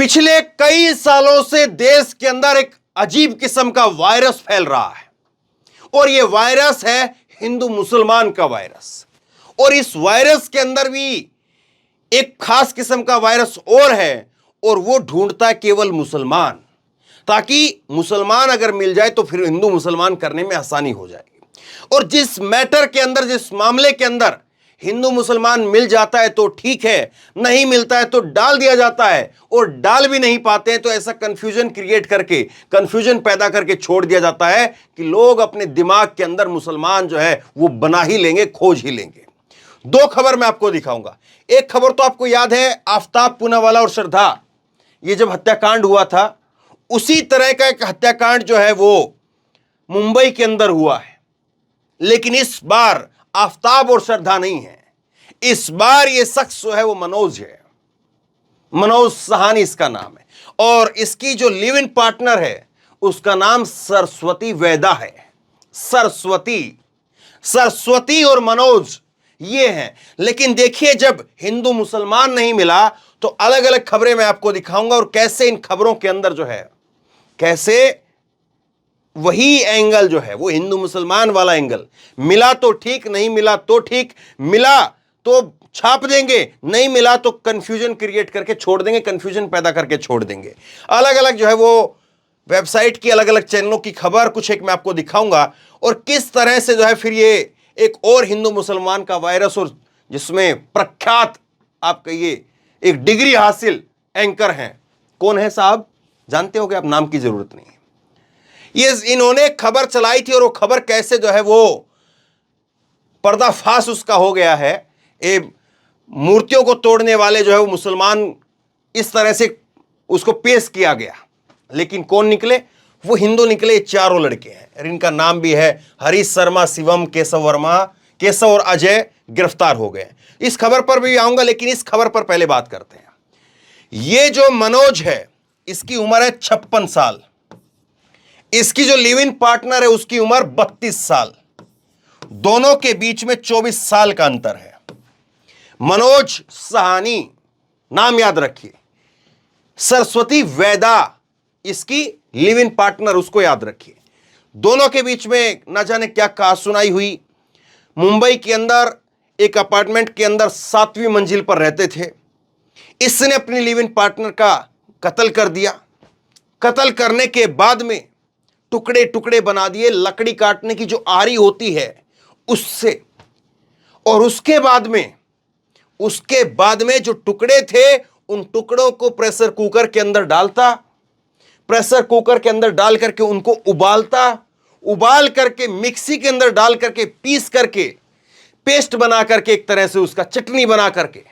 पिछले कई सालों से देश के अंदर एक अजीब किस्म का वायरस फैल रहा है और यह वायरस है हिंदू मुसलमान का वायरस। और इस वायरस के अंदर भी एक खास किस्म का वायरस और है और वो ढूंढता है केवल मुसलमान, ताकि मुसलमान अगर मिल जाए तो फिर हिंदू मुसलमान करने में आसानी हो जाएगी। और जिस मैटर के अंदर, जिस मामले के अंदर हिंदू मुसलमान मिल जाता है तो ठीक है, नहीं मिलता है तो डाल दिया जाता है, और डाल भी नहीं पाते हैं तो ऐसा कंफ्यूजन क्रिएट करके, कंफ्यूजन पैदा करके छोड़ दिया जाता है कि लोग अपने दिमाग के अंदर मुसलमान जो है वो बना ही लेंगे, खोज ही लेंगे। दो खबर मैं आपको दिखाऊंगा। एक खबर तो आपको याद है, आफ्ताब पूनावाला और श्रद्धा, ये जब हत्याकांड हुआ था उसी तरह का एक हत्याकांड जो है वो मुंबई के अंदर हुआ है, लेकिन इस बार आफ्ताब और श्रद्धा नहीं है। इस बार ये शख्स जो है वो मनोज है, मनोज सहानी इसका नाम है, और इसकी जो लिव इन पार्टनर है उसका नाम सरस्वती वेदा है। सरस्वती और मनोज ये हैं। लेकिन देखिए, जब हिंदू मुसलमान नहीं मिला तो अलग अलग खबरें मैं आपको दिखाऊंगा, और कैसे इन खबरों के अंदर जो है, कैसे वही एंगल जो है वो हिंदू मुसलमान वाला एंगल, मिला तो ठीक, नहीं मिला तो ठीक, मिला तो छाप देंगे, नहीं मिला तो कंफ्यूजन क्रिएट करके छोड़ देंगे, कंफ्यूजन पैदा करके छोड़ देंगे। अलग अलग जो है वो वेबसाइट की, अलग अलग चैनलों की खबर कुछ एक मैं आपको दिखाऊंगा, और किस तरह से जो है फिर ये एक और हिंदू मुसलमान का वायरस, और जिसमें प्रख्यात आप कहिए एक डिग्री हासिल एंकर हैं। कौन है साहब, जानते हो कि आप, नाम की जरूरत नहीं है। ये इन्होंने खबर चलाई थी और वो खबर कैसे जो है वो पर्दाफाश उसका हो गया है। ये मूर्तियों को तोड़ने वाले जो है वो मुसलमान, इस तरह से उसको पेश किया गया, लेकिन कौन निकले, वो हिंदू निकले। चारों लड़के हैं, इनका नाम भी है हरीश शर्मा, शिवम, केशव वर्मा, केशव और अजय गिरफ्तार हो गए। इस खबर पर भी आऊंगा, लेकिन इस खबर पर पहले बात करते हैं। ये जो मनोज है इसकी उम्र है 56 साल, इसकी जो लिव इन पार्टनर है उसकी उम्र 32 साल, दोनों के बीच में 24 साल का अंतर है। मनोज सहानी नाम याद रखिए, सरस्वती वेदा इसकी लिव इन पार्टनर, उसको याद रखिए। दोनों के बीच में न जाने क्या कहा सुनाई हुई। मुंबई के अंदर एक अपार्टमेंट के अंदर 7वीं मंजिल पर रहते थे। इसने अपनी लिव इन पार्टनर का कत्ल कर दिया। कत्ल करने के बाद में टुकड़े टुकड़े बना दिए, लकड़ी काटने की जो आरी होती है उससे, और उसके बाद में जो टुकड़े थे उन टुकड़ों को प्रेशर कुकर के अंदर डालता, प्रेशर कुकर के अंदर डाल करके उनको उबालता, उबाल करके मिक्सी के अंदर डाल करके पीस करके पेस्ट बना करके एक तरह से उसका चटनी बना करके,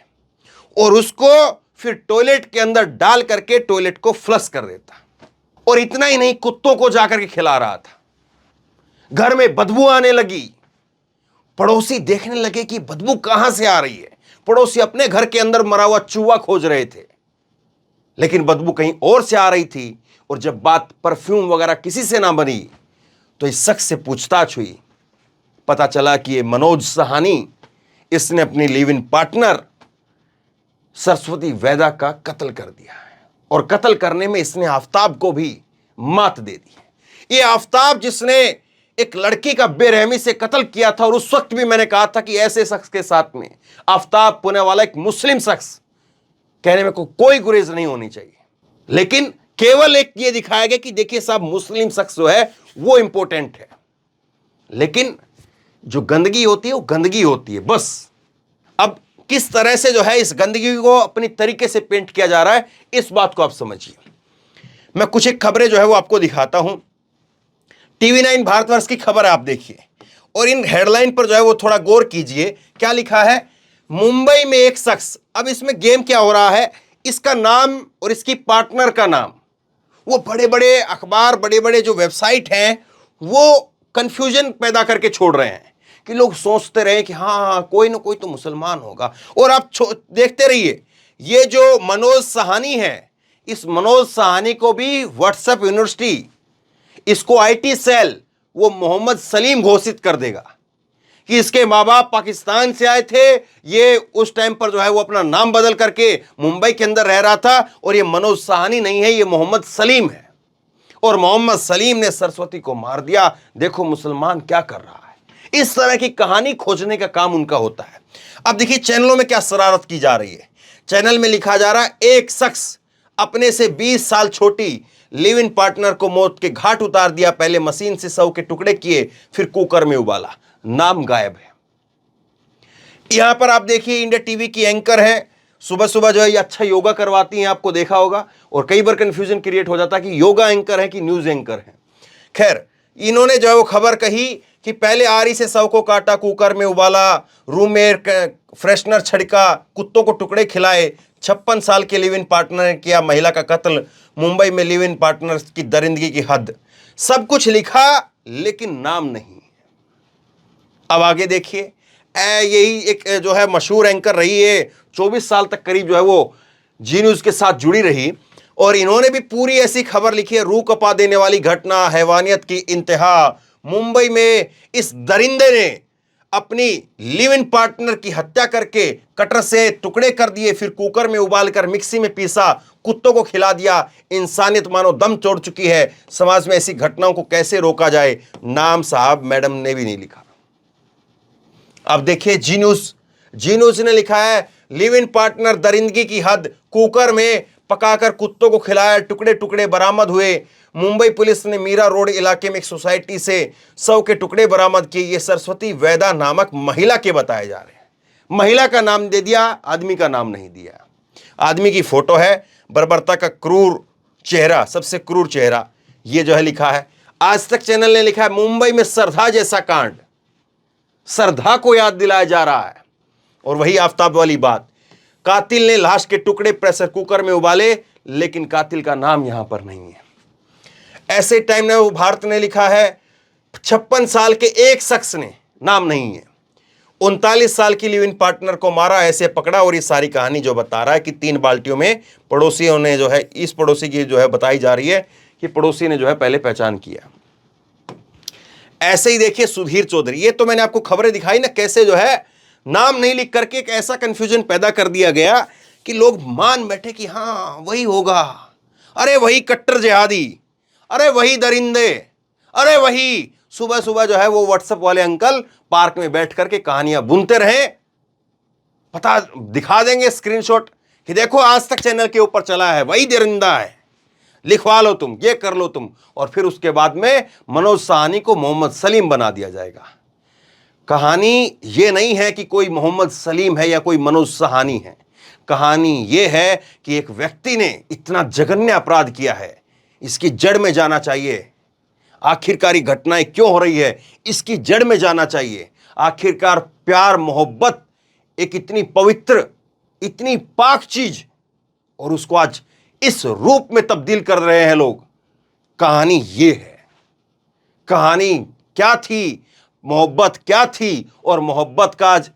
और उसको फिर टॉयलेट के अंदर डाल करके टॉयलेट को फ्लश कर देता। और इतना ही नहीं, कुत्तों को जाकर के खिला रहा था। घर में बदबू आने लगी, पड़ोसी देखने लगे कि बदबू कहां से आ रही है। पड़ोसी अपने घर के अंदर मरा हुआ चूहा खोज रहे थे, लेकिन बदबू कहीं और से आ रही थी। और जब बात परफ्यूम वगैरह किसी से ना बनी तो इस शख्स से पूछताछ हुई, पता चला कि ये मनोज सहानी, इसने अपनी लिव इन पार्टनर सरस्वती वेदा का कत्ल कर दिया है, और कत्ल करने में इसने आफ्ताब को भी मात दे दी है। ये आफ्ताब जिसने एक लड़की का बेरहमी से कत्ल किया था, और उस वक्त भी मैंने कहा था कि ऐसे शख्स के साथ में, आफ्ताब पुनावाला एक मुस्लिम शख्स, कहने में कोई गुरेज नहीं होनी चाहिए। लेकिन केवल एक ये दिखाया गया कि देखिए साहब, मुस्लिम शख्स जो है वो इंपॉर्टेंट है, लेकिन जो गंदगी होती है वो गंदगी होती है बस। अब किस तरह से जो है इस गंदगी को अपनी तरीके से पेंट किया जा रहा है, इस बात को आप समझिए। मैं कुछ एक खबरें जो है वो आपको दिखाता हूं। TV9 भारतवर्ष की खबर है, आप देखिए, और इन हेडलाइन पर जो है वो थोड़ा गौर कीजिए। क्या लिखा है, मुंबई में एक शख्स, अब इसमें गेम क्या हो रहा है, इसका नाम और इसकी पार्टनर का नाम, वो बड़े बड़े अखबार, बड़े बड़े जो वेबसाइट हैं वो कंफ्यूजन पैदा करके छोड़ रहे हैं कि लोग सोचते रहे कि हाँ कोई ना कोई तो मुसलमान होगा। और आप देखते रहिए, ये जो मनोज सहानी है, इस मनोज सहानी को भी व्हाट्सएप यूनिवर्सिटी, इसको IT सेल वो मोहम्मद सलीम घोषित कर देगा कि इसके माँ बाप पाकिस्तान से आए थे। ये उस टाइम पर जो है वो अपना नाम बदल करके मुंबई के अंदर रह रहा था, और ये मनोज साहनी नहीं है, ये मोहम्मद सलीम है, और मोहम्मद सलीम ने सरस्वती को मार दिया। देखो मुसलमान क्या कर रहा है। इस तरह की कहानी खोजने का काम उनका होता है। अब देखिए चैनलों में क्या शरारत की जा रही है। चैनल में लिखा जा रहा है, एक शख्स अपने से 20 साल छोटी लिव इन पार्टनर को मौत के घाट उतार दिया, पहले मशीन से शव के टुकड़े किए, फिर कुकर में उबाला। नाम गायब है। यहां पर आप देखिए इंडिया टीवी की एंकर है, सुबह सुबह जो है ये अच्छा योगा करवाती हैं, आपको देखा होगा, और कई बार कंफ्यूजन क्रिएट हो जाता है कि योगा एंकर है कि न्यूज एंकर है। खैर, इन्होंने जो है वो खबर कही कि पहले आरी से शव को काटा, कुकर में उबाला, रूम में फ्रेशनर छिड़का, कुत्तों को टुकड़े खिलाए। 56 साल के लिव इन पार्टनर ने किया महिला का कत्ल, मुंबई में लिव इन पार्टनर की दरिंदगी की हद। सब कुछ लिखा लेकिन नाम नहीं। अब आगे देखिए, यही एक जो है मशहूर एंकर रही है, 24 साल तक करीब जो है वो जी न्यूज के साथ जुड़ी रही, और इन्होंने भी पूरी ऐसी खबर लिखी है। रूह कपा देने वाली घटना, हैवानियत की इंतहा। मुंबई में इस दरिंदे ने अपनी लिव इन पार्टनर की हत्या करके कटर से टुकड़े कर दिए, फिर कुकर में उबालकर मिक्सी में पीसा, कुत्तों को खिला दिया। इंसानियत मानो दम तोड़ चुकी है। समाज में ऐसी घटनाओं को कैसे रोका जाए? नाम साहब मैडम ने भी नहीं लिखा। अब देखिए जी न्यूज ने लिखा है, लिव इन पार्टनर दरिंदगी की हद, कुकर में पकाकर कुत्तों को खिलाया, टुकड़े टुकड़े बरामद हुए। मुंबई पुलिस ने मीरा रोड इलाके में एक सोसाइटी से शव के टुकड़े बरामद किए। ये सरस्वती वैदा नामक महिला के बताए जा रहे हैं। महिला का नाम दे दिया, आदमी का नाम नहीं दिया। आदमी की फोटो है, बर्बरता का क्रूर चेहरा, सबसे क्रूर चेहरा, ये जो है लिखा है। आज तक चैनल ने लिखा है, मुंबई में सरधा जैसा कांड, सरधा को याद दिलाया जा रहा है। और वही आफताब वाली बात, कातिल ने लाश के टुकड़े प्रेशर कुकर में उबाले, लेकिन कातिल का नाम यहां पर नहीं है। ऐसे टाइम में वो भारत ने लिखा है, 56 साल के एक शख्स ने, नाम नहीं है, 39 साल की लिव इन पार्टनर को मारा, ऐसे पकड़ा। और ये सारी कहानी जो बता रहा है कि 3 बाल्टियों में पड़ोसियों ने जो है, इस पड़ोसी की जो है बताई जा रही है कि पड़ोसी ने जो है पहले पहचान किया। ऐसे ही देखिए सुधीर चौधरी, ये तो मैंने आपको खबरें दिखाई ना, कैसे जो है नाम नहीं लिख करके एक ऐसा कंफ्यूजन पैदा कर दिया गया कि लोग मान बैठे कि हाँ वही होगा, अरे वही कट्टर जिहादी, अरे वही दरिंदे, अरे वही। सुबह सुबह जो है वो व्हाट्सएप वाले अंकल पार्क में बैठ करके कहानियां बुनते रहे, पता दिखा देंगे स्क्रीनशॉट कि देखो आज तक चैनल के ऊपर चला है, वही दरिंदा है, लिखवा लो तुम, ये कर लो तुम। और फिर उसके बाद में मनोज साहनी को मोहम्मद सलीम बना दिया जाएगा। कहानी ये नहीं है कि कोई मोहम्मद सलीम है या कोई मनोज साहनी है। कहानी ये है कि एक व्यक्ति ने इतना जघन्य अपराध किया है, इसकी जड़ में जाना चाहिए। आखिरकार ये घटनाएं क्यों हो रही है, इसकी जड़ में जाना चाहिए। आखिरकार प्यार मोहब्बत एक इतनी पवित्र, इतनी पाक चीज, और उसको आज इस रूप में तब्दील कर रहे हैं लोग। कहानी ये है, कहानी क्या थी, मोहब्बत क्या थी, और मोहब्बत का आज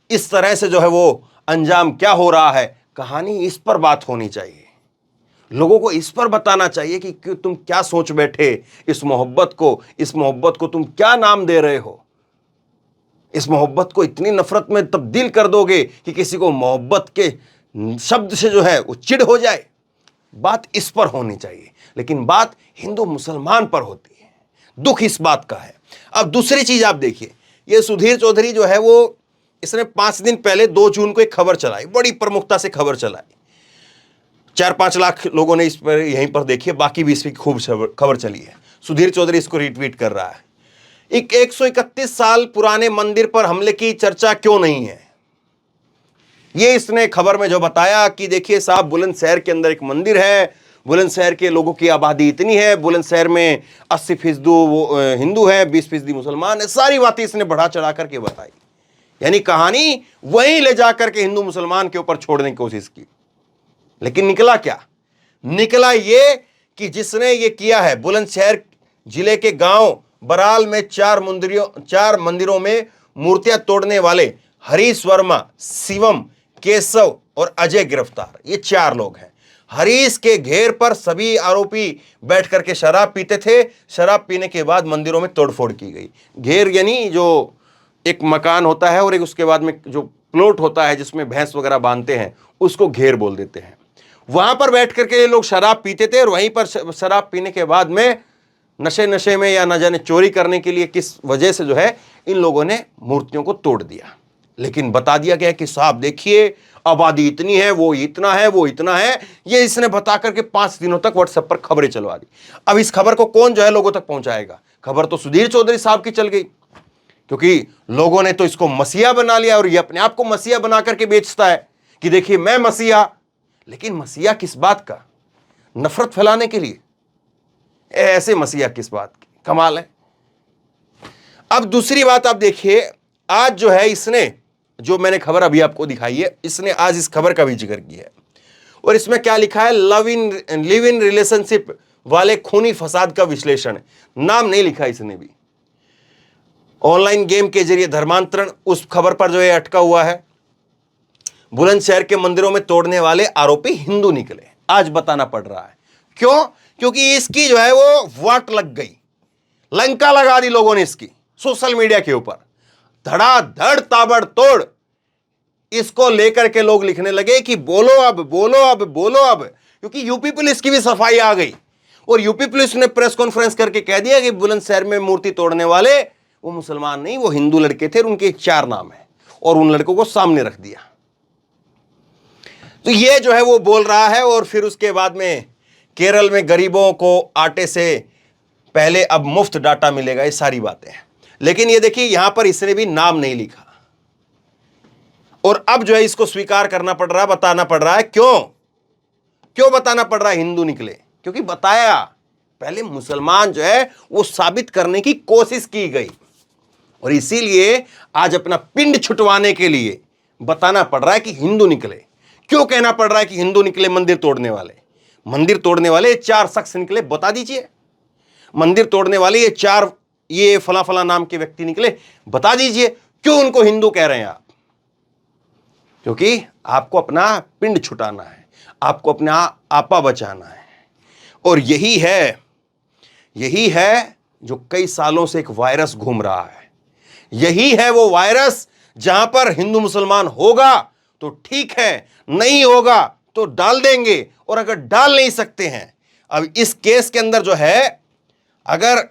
इस तरह से जो है वो अंजाम क्या हो रहा है। कहानी इस पर बात होनी चाहिए, लोगों को इस पर बताना चाहिए कि तुम क्या सोच बैठे इस मोहब्बत को तुम क्या नाम दे रहे हो। इस मोहब्बत को इतनी नफरत में तब्दील कर दोगे कि किसी को मोहब्बत के शब्द से जो है वो चिढ़ हो जाए। बात इस पर होनी चाहिए, लेकिन बात हिंदू मुसलमान पर होती है। दुख इस बात का है। अब दूसरी चीज आप देखिए, ये सुधीर चौधरी जो है वो, इसने 5 दिन पहले 2 जून को एक खबर चलाई, बड़ी प्रमुखता से खबर चलाई। 4-5 लाख लोगों ने इस पर यहीं पर देखी, बाकी भी इस पर खूब खबर चली है। सुधीर चौधरी इसको रिट्वीट कर रहा है। 131 साल पुराने मंदिर पर हमले की चर्चा क्यों नहीं है, ये इसने खबर में जो बताया कि देखिए साहब, बुलंदशहर के अंदर एक मंदिर है, बुलंदशहर के लोगों की आबादी इतनी है, बुलंदशहर में 80% हिंदू है, 20% मुसलमान है। सारी बातें इसने बढ़ा चढ़ा करके बताई, यानी कहानी वहीं ले जाकर के हिंदू मुसलमान के ऊपर छोड़ने की कोशिश की। लेकिन निकला क्या? निकला ये कि जिसने ये किया है, बुलंदशहर जिले के गांव बराल में 4 मंदिरों में मूर्तियां तोड़ने वाले हरीश वर्मा, शिवम, केशव और अजय गिरफ्तार। ये 4 लोग हैं। हरीश के घेर पर सभी आरोपी बैठ करके शराब पीते थे। शराब पीने के बाद मंदिरों में तोड़फोड़ की गई। घेर यानी जो एक मकान होता है और एक उसके बाद में जो प्लॉट होता है जिसमें भैंस वगैरह बांधते हैं, उसको घेर बोल देते हैं। वहां पर बैठ करके ये लोग शराब पीते थे और वहीं पर शराब पीने के बाद में नशे में या न जाने चोरी करने के लिए किस वजह से जो है इन लोगों ने मूर्तियों को तोड़ दिया। लेकिन बता दिया गया कि साहब देखिए आबादी इतनी है, वो इतना है, वो इतना है, ये इसने बता करके 5 दिनों तक व्हाट्सएप पर खबरें चलवा दी। अब इस खबर को कौन जो है लोगों तक पहुंचाएगा? खबर तो सुधीर चौधरी साहब की चल गई, क्योंकि लोगों ने तो इसको मसीहा बना लिया और ये अपने आप को मसीहा बना करके बेचता है कि देखिए मैं मसीहा। लेकिन मसीहा किस बात का? नफरत फैलाने के लिए। ऐसे मसीहा किस बात की? कमाल है। अब दूसरी बात आप देखिए, आज जो है इसने, जो मैंने खबर अभी आपको दिखाई है, इसने आज इस खबर का भी जिक्र किया है और इसमें क्या लिखा है? लिव इन रिलेशनशिप वाले खूनी फसाद का विश्लेषण। नाम नहीं लिखा इसने भी। ऑनलाइन गेम के जरिए धर्मांतरण, उस खबर पर जो है अटका हुआ है। बुलंदशहर के मंदिरों में तोड़ने वाले आरोपी हिंदू निकले, आज बताना पड़ रहा है। क्यों? क्योंकि इसकी जो है वो वाट लग गई, लंका लगा दी लोगों ने इसकी सोशल मीडिया के ऊपर। धड़ाधड़ ताबड़तोड़ इसको लेकर के लोग लिखने लगे कि बोलो अब, बोलो अब, बोलो अब। क्योंकि यूपी पुलिस की भी सफाई आ गई और यूपी पुलिस ने प्रेस कॉन्फ्रेंस करके कह दिया कि बुलंदशहर में मूर्ति तोड़ने वाले वो मुसलमान नहीं, वो हिंदू लड़के थे, उनके 4 नाम है और उन लड़कों को सामने रख दिया। तो ये जो है वो बोल रहा है। और फिर उसके बाद में केरल में गरीबों को आटे से पहले अब मुफ्त डाटा मिलेगा, ये सारी बातें हैं। लेकिन ये देखिए यहां पर इसने भी नाम नहीं लिखा और अब जो है इसको स्वीकार करना पड़ रहा है, बताना पड़ रहा है। क्यों बताना पड़ रहा है हिंदू निकले? क्योंकि बताया पहले मुसलमान जो है वो साबित करने की कोशिश की गई और इसीलिए आज अपना पिंड छुटवाने के लिए बताना पड़ रहा है कि हिंदू निकले। क्यों कहना पड़ रहा है कि हिंदू निकले? मंदिर तोड़ने वाले, मंदिर तोड़ने वाले 4 शख्स निकले, बता दीजिए। मंदिर तोड़ने वाले ये फला फला नाम के व्यक्ति निकले, बता दीजिए। क्यों उनको हिंदू कह रहे हैं आप? क्योंकि आपको अपना पिंड छुटाना है, आपको अपना आपा बचाना है। और यही है जो कई सालों से एक वायरस घूम रहा है। यही है वो वायरस जहां पर हिंदू मुसलमान होगा तो ठीक है, नहीं होगा तो डाल देंगे। और अगर डाल नहीं सकते हैं, अब इस केस के अंदर जो है, अगर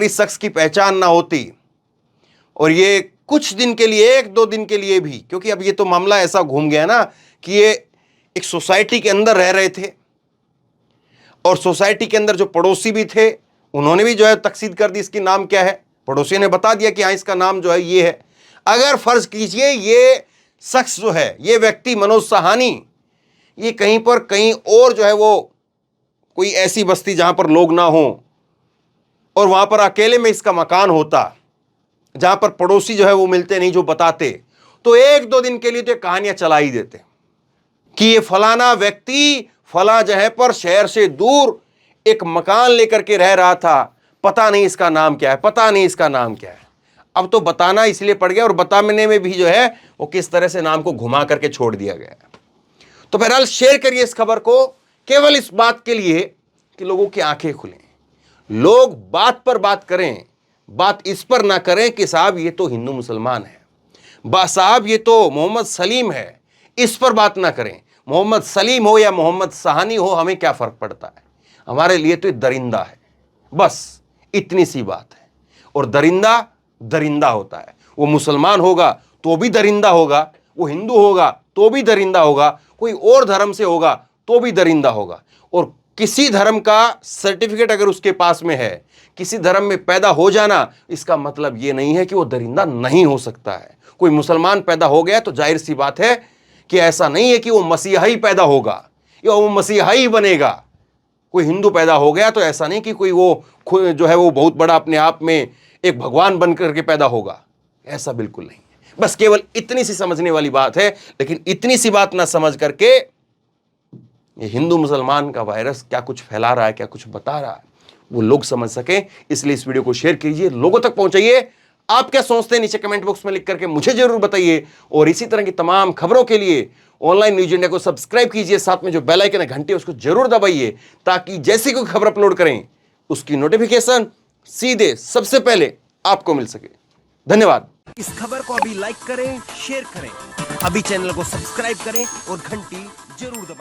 इस शख्स की पहचान ना होती और ये कुछ दिन के लिए, 1-2 दिन के लिए भी, क्योंकि अब ये तो मामला ऐसा घूम गया ना कि ये एक सोसाइटी के अंदर रह रहे थे और सोसाइटी के अंदर जो पड़ोसी भी थे उन्होंने भी जो है तकसीद कर दी इसकी नाम क्या है। पड़ोसी ने बता दिया कि हाँ इसका नाम जो है ये है। अगर फर्ज कीजिए ये शख्स जो है, ये व्यक्ति मनोज साहनी, ये कहीं और जो है वो कोई ऐसी बस्ती जहां पर लोग ना हो और वहां पर अकेले में इसका मकान होता जहां पर पड़ोसी जो है वो मिलते नहीं, जो बताते, तो 1-2 दिन के लिए तो कहानियां चला ही देते कि ये फलाना व्यक्ति फला जगह पर शहर से दूर एक मकान लेकर के रह रहा था, पता नहीं इसका नाम क्या है, पता नहीं इसका नाम क्या है। अब तो बताना इसलिए पड़ गया और बताने में भी जो है वो किस तरह से नाम को घुमा करके छोड़ दिया गया। तो बहरहाल शेयर करिए इस खबर को केवल इस बात के लिए कि लोगों की आंखें खुलें, लोग बात पर बात करें, बात इस पर ना करें कि साहब ये तो हिंदू मुसलमान है, साहब ये तो मोहम्मद सलीम है, इस पर बात ना करें। मोहम्मद सलीम हो या मोहम्मद साहनी हो, हमें क्या फ़र्क पड़ता है? हमारे लिए तो ये दरिंदा है, बस इतनी सी बात है। और दरिंदा दरिंदा होता है, वो मुसलमान होगा तो भी दरिंदा होगा, वो हिंदू होगा तो भी दरिंदा होगा, कोई और धर्म से होगा तो भी दरिंदा होगा। और किसी धर्म का सर्टिफिकेट अगर उसके पास में है, किसी धर्म में पैदा हो जाना, इसका मतलब ये नहीं है कि वो दरिंदा नहीं हो सकता है। कोई मुसलमान पैदा हो गया तो जाहिर सी बात है कि ऐसा नहीं है कि वो मसीहा ही पैदा होगा या वो मसीहा ही बनेगा। कोई हिंदू पैदा हो गया तो ऐसा नहीं कि कोई वो जो है वो बहुत बड़ा अपने आप में एक भगवान बन करके पैदा होगा, ऐसा बिल्कुल नहीं है। बस केवल इतनी सी समझने वाली बात है। लेकिन इतनी सी बात ना समझ करके ये हिंदू मुसलमान का वायरस क्या कुछ फैला रहा है, क्या कुछ बता रहा है, वो लोग समझ सके, इसलिए इस वीडियो को शेयर कीजिए, लोगों तक पहुंचाइए। आप क्या सोचते हैं नीचे कमेंट बॉक्स में लिख करके मुझे जरूर बताइए। और इसी तरह की तमाम खबरों के लिए ऑनलाइन न्यूज इंडिया को सब्सक्राइब कीजिए, साथ में जो बेल आइकन है घंटी उसको जरूर दबाइए, ताकि जैसे कोई खबर अपलोड करें उसकी नोटिफिकेशन सीधे सबसे पहले आपको मिल सके। धन्यवाद। इस खबर को अभी लाइक करें, शेयर करें, अभी चैनल को सब्सक्राइब करें और घंटी जरूर दबाएं।